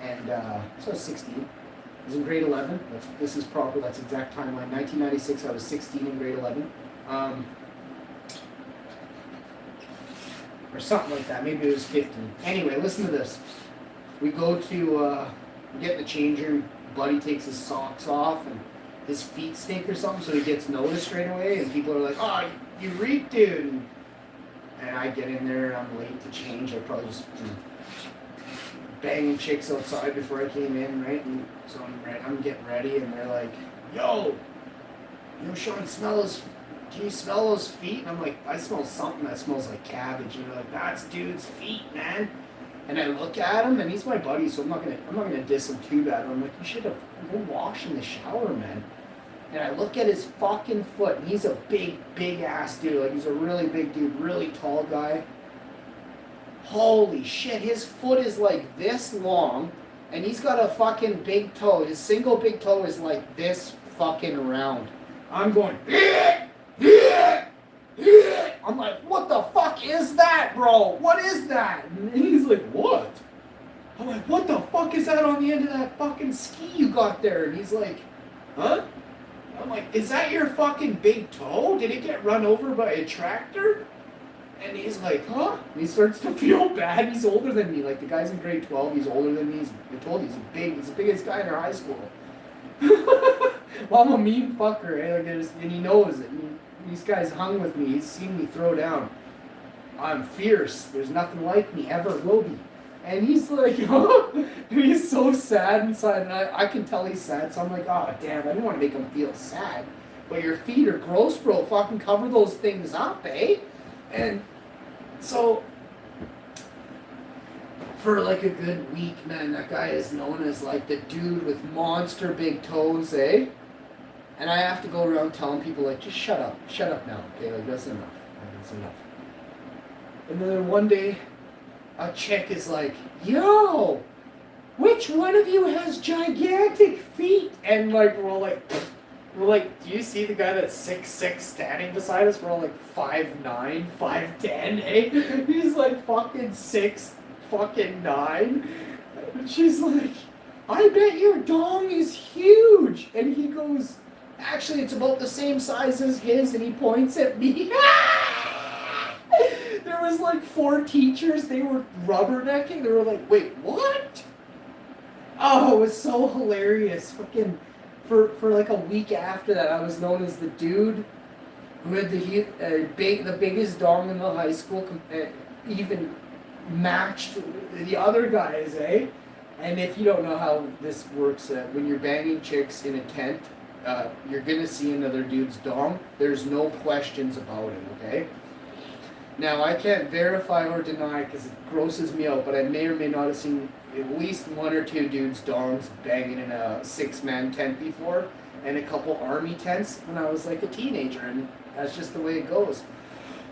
and so I was 16. I was in grade 11, this is proper, that's exact timeline. 1996, I was 16 in grade 11. Or something like that, maybe it was 15. Anyway, listen to this. We go to, get in the change room, buddy takes his socks off, and his feet stink or something, so he gets noticed right away, and people are like, "Oh, you reek, dude." And I get in there, and I'm late to change. I probably just banging chicks outside before I came in, right? And so I'm getting ready, and they're like, Yo, Sean, can you smell those feet? And I'm like, I smell something that smells like cabbage. And they're like, that's dude's feet, man. And I look at him, and he's my buddy, so I'm not gonna diss him too bad. I'm like, you should have go wash in the shower, man. And I look at his fucking foot, and he's a big ass dude. Like, he's a really big dude, really tall guy. Holy shit, his foot is like this long, and he's got a fucking big toe. His single big toe is like this fucking round. I'm going, I'm like, what the fuck is that, bro? What is that? And he's like, what? I'm like, what the fuck is that on the end of that fucking ski you got there? And he's like, huh? I'm like, is that your fucking big toe? Did it get run over by a tractor? And he's like, huh? And he starts to feel bad. He's older than me. Like, the guy's in grade 12. He's older than me. He's the biggest guy in our high school. Well, I'm a mean fucker, eh? And he knows it. And these guys hung with me. He's seen me throw down. I'm fierce. There's nothing like me, ever will be. And he's like, he's so sad inside, and I can tell he's sad. So I'm like, oh damn, I didn't want to make him feel sad. But your feet are gross, bro. Fucking cover those things up, eh? And so, for like a good week, man, that guy is known as like the dude with monster big toes, eh? And I have to go around telling people like, just shut up now, okay? Like that's enough. That's enough. And then one day, a chick is like, yo, which one of you has gigantic feet? And like we're like, do you see the guy that's 6'6" standing beside us? We're all like 5'9", 5'10", eh? He's like fucking 6'9". And she's like, I bet your dong is huge. And he goes, actually it's about the same size as his, and he points at me. There was like 4 teachers, they were rubbernecking. They were like, wait, what? Oh, it was so hilarious. Fucking, for like a week after that, I was known as the dude who had the biggest dong in the high school, even matched the other guys, eh? And if you don't know how this works, when you're banging chicks in a tent, you're gonna see another dude's dong. There's no questions about it, okay? Now, I can't verify or deny because it grosses me out, but I may or may not have seen at least 1 or 2 dudes' dongs banging in a 6-man tent before, and a couple army tents when I was like a teenager, and that's just the way it goes.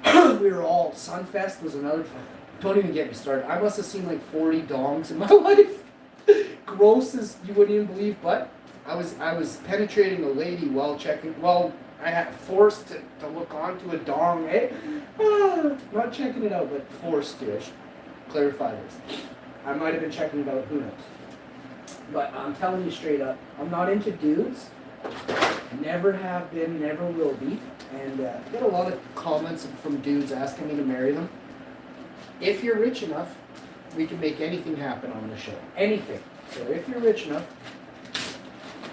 We were all, Sunfest was another, don't even get me started. I must have seen like 40 dongs in my life. Gross as you wouldn't even believe, but I was penetrating a lady while I got forced to look onto a dong, eh? Not checking it out, but forced to. I should clarify this. I might have been checking it out, who knows. But I'm telling you straight up, I'm not into dudes. Never have been, never will be. And I get a lot of comments from dudes asking me to marry them. If you're rich enough, we can make anything happen on the show. Anything. So if you're rich enough,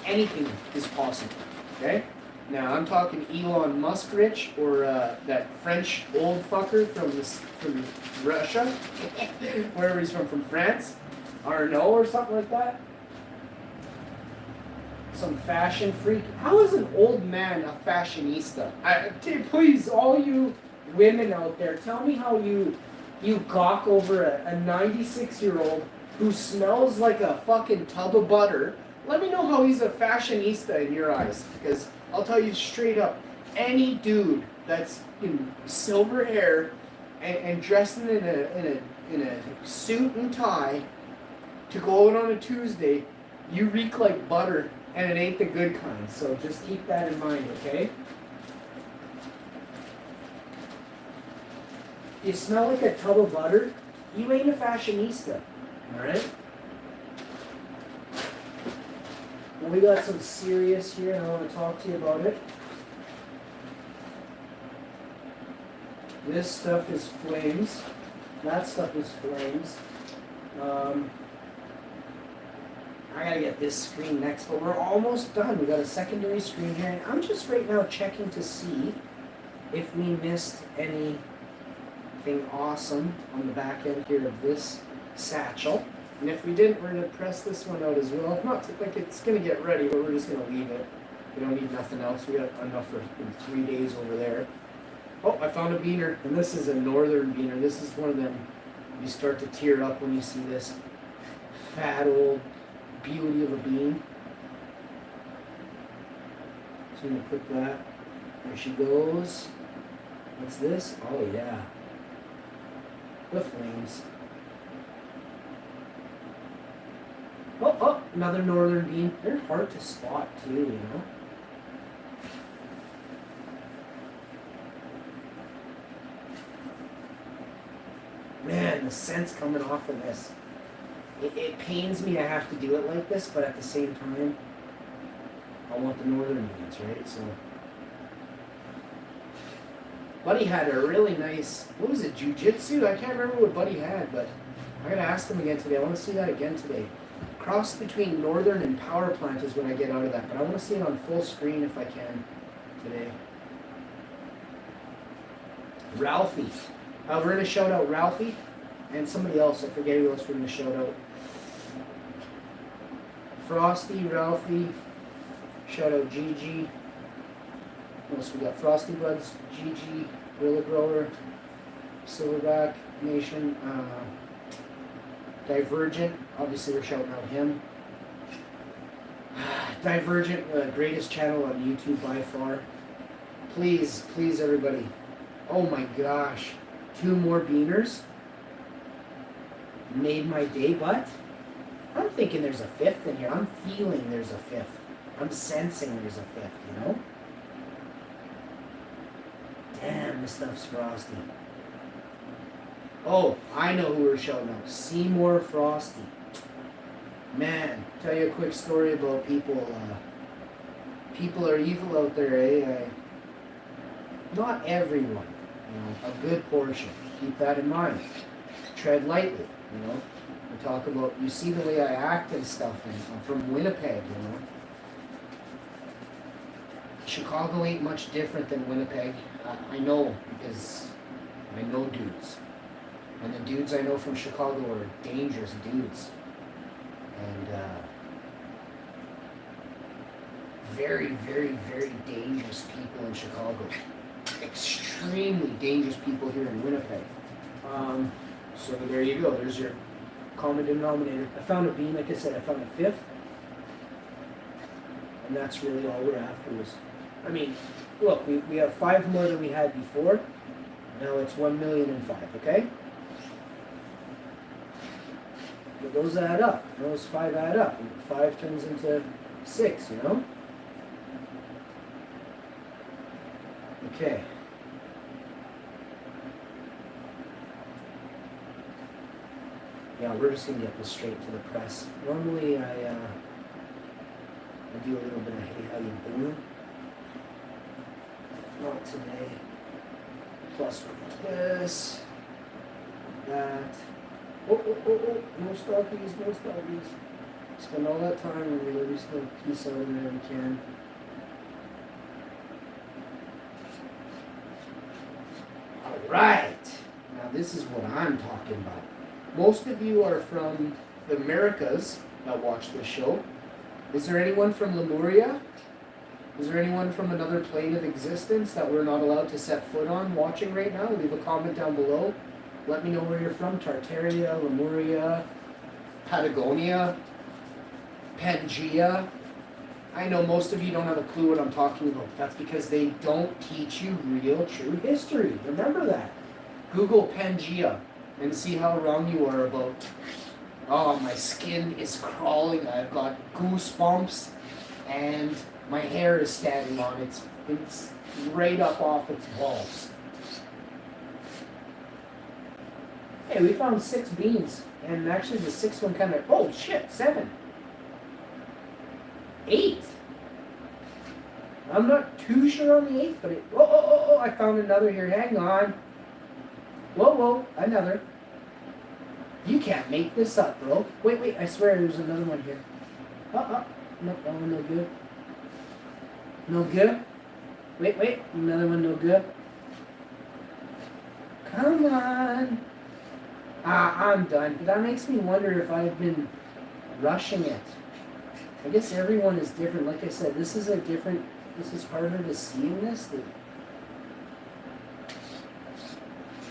anything is possible. Okay? Now, I'm talking Elon Musk rich, or that French old fucker from Russia, wherever he's from France, Arnaud or something like that. Some fashion freak. How is an old man a fashionista? Please, all you women out there, tell me how you gawk over a 96-year-old who smells like a fucking tub of butter. Let me know how he's a fashionista in your eyes, because I'll tell you straight up, any dude that's in silver hair and dressing in a suit and tie to go out on a Tuesday, you reek like butter, and it ain't the good kind. So just keep that in mind, okay? You smell like a tub of butter, you ain't a fashionista, all right? We got some serious here, and I want to talk to you about it. This stuff is flames. That stuff is flames. I gotta get this screen next, but we're almost done. We got a secondary screen here, and I'm just right now checking to see if we missed anything awesome on the back end here of this satchel. And if we didn't, we're going to press this one out as well. Not like it's going to get ready, but we're just going to leave it. We don't need nothing else. We got enough for 3 days over there. Oh, I found a beaner. And this is a northern beaner. This is one of them. You start to tear up when you see this fat old beauty of a bean. So I'm going to put that. There she goes. What's this? Oh, yeah. The flames. Oh, another northern bean. They're hard to spot too, you know. Man, the scent's coming off of this. It pains me I have to do it like this, but at the same time, I want the northern beans, right? So, Buddy had a really nice, what was it, jiu-jitsu? I can't remember what Buddy had, but I gotta ask him again today. I want to see that again today. Cross between Northern and Power Plant is what I get out of that, but I want to see it on full screen if I can today. Ralphie. We're going to shout out Ralphie and somebody else. I forget who else we're going to shout out. Frosty, Ralphie. Shout out Gigi. What else we got? Frosty Buds, Gigi, Gorilla Grower, Silverback Nation, Divergent. Obviously, we're shouting out him. Divergent, greatest channel on YouTube by far. Please, please, everybody. Oh my gosh. 2 more beaners. Made my day, but I'm thinking there's a 5th in here. I'm feeling there's a 5th. I'm sensing there's a 5th, you know? Damn, this stuff's frosty. Oh, I know who we're shouting out. Seymour Frosty. Man, tell you a quick story about people. People are evil out there, eh? Not everyone, you know, a good portion. Keep that in mind. Tread lightly, you know. We talk about, you see the way I act and stuff, and I'm from Winnipeg, you know. Chicago ain't much different than Winnipeg. I know, because I know dudes. And the dudes I know from Chicago are dangerous dudes. And very, very, very dangerous people in Chicago. Extremely dangerous people here in Winnipeg. So there you go. There's your common denominator. I found a bean, like I said, I found a 5th. And that's really all we're after was, I mean, look, we have 5 more than we had before. Now it's 1,000,005, okay? But those add up. Those 5 add up. 5 turns into 6, you know? Okay. Yeah, we're just going to get this straight to the press. Normally I do a little bit of hey, how you doing? Not today. Plus this, that. Oh, no stockies, no stockies. Spend all that time and we every little piece out of there we can. Alright, now this is what I'm talking about. Most of you are from the Americas that watch this show. Is there anyone from Lemuria? Is there anyone from another plane of existence that we're not allowed to set foot on watching right now? Leave a comment down below. Let me know where you're from. Tartaria, Lemuria, Patagonia, Pangea. I know most of you don't have a clue what I'm talking about. That's because they don't teach you real, true history. Remember that. Google Pangea and see how wrong you are about, oh, my skin is crawling. I've got goosebumps and my hair is standing on it. It's right up off its balls. Hey, we found 6 beans. And actually the 6th one kind of, oh shit, 7. 8. I'm not too sure on the 8th, but it, oh, I found another here. Hang on. Whoa, another. You can't make this up, bro. Wait, I swear there's another one here. Nope, that one no good. No good? Wait, another one no good. Come on. I'm done. That makes me wonder if I've been rushing it. I guess everyone is different. Like I said, this is harder to see in this. The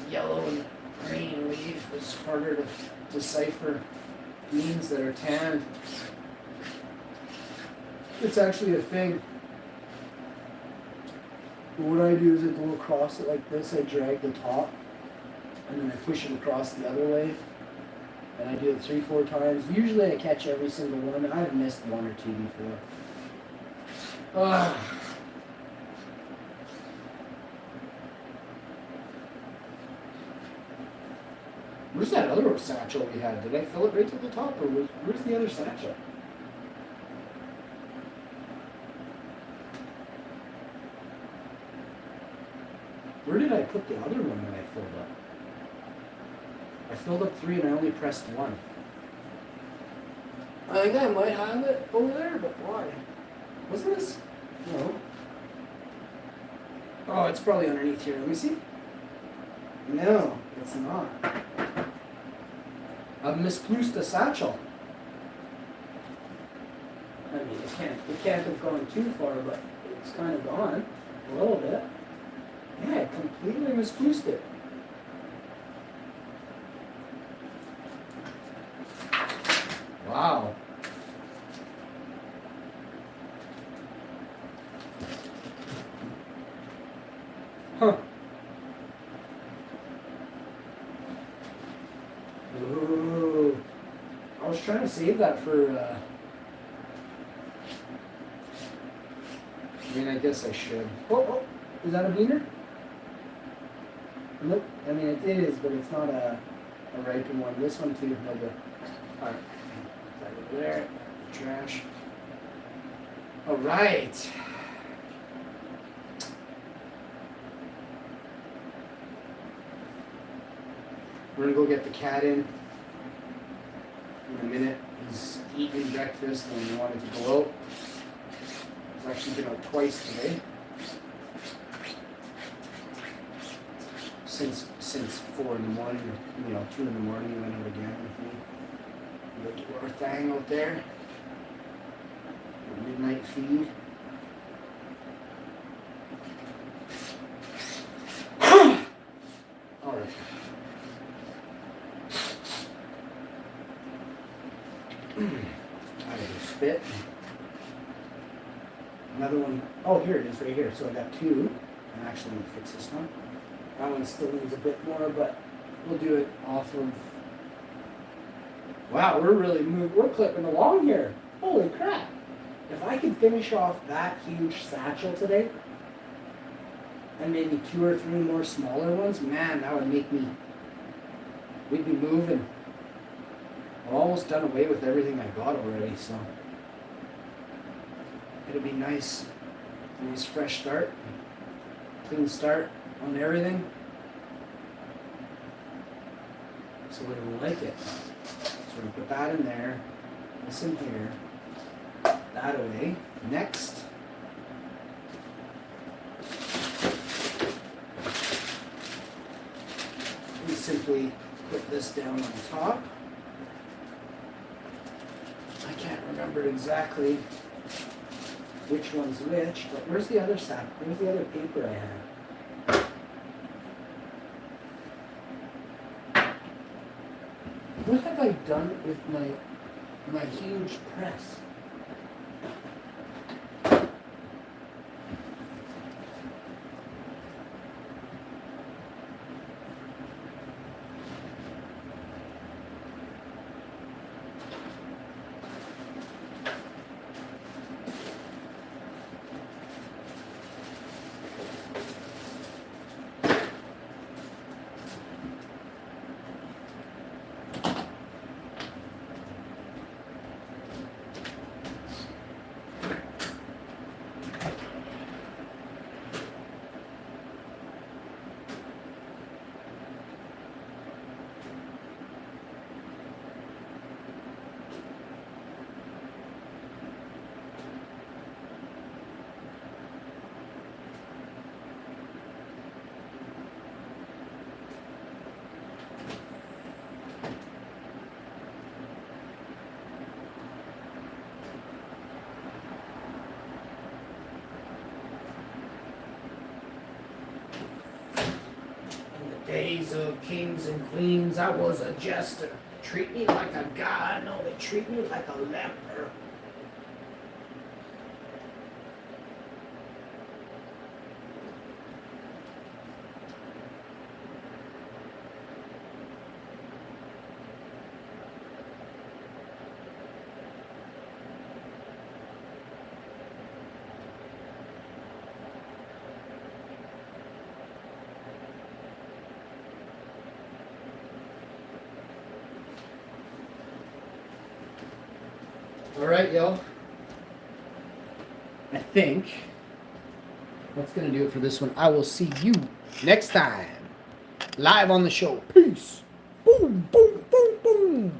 yellow and green leaf is harder to decipher beans that are tanned. It's actually a thing. But what I do is I go across it like this. I drag the top, and then I push it across the other way. And I do it 3-4 times. Usually I catch every single one. I've missed 1 or 2 before. Where's that other satchel we had? Did I fill it right to the top, or where's the other satchel? Where did I put the other one that I filled up? I filled up 3 and I only pressed 1. I think I might have it over there, but why? Wasn't this? No. Oh, it's probably underneath here. Let me see. No, it's not. I've misplaced the satchel. I mean, it can't have gone too far, but it's kind of gone a little bit. Yeah, I completely misplaced it. Wow. Huh. Ooh. I was trying to save that for, I mean, I guess I should. Oh, is that a beaner? Nope. I mean, it is, but it's not a ripened one. This one, too. No good. Alright. That over there. Trash. Alright. We're gonna go get the cat in a minute. He's eating breakfast and he wanted to go out. He's actually been out twice today. Since 4 in the morning, or 2 in the morning, he went out again with me. We went to our thing out there. Midnight feed. Alright. I gotta spit. Another one. Oh, here it is right here. So I got 2. I'm actually going to fix this one. That one still needs a bit more, but we'll do it off of. Wow, we're clipping along here. Holy crap. If I could finish off that huge satchel today, and maybe 2 or 3 more smaller ones, man, that would make me, we'd be moving. I've almost done away with everything I got already, so it'll be nice. Nice fresh start. Clean start on everything. So we will like it. So we put that in there. This in here. That away. Next. We simply put this down on top. I can't remember exactly which one's which, but where's the other sack? Where's the other paper I had? What have I done with my huge press? Days of kings and queens, I was a jester. Treat me like a god, no, they treat me like a leper. Alright, y'all. I think that's going to do it for this one. I will see you next time. Live on the show. Peace. Boom, boom.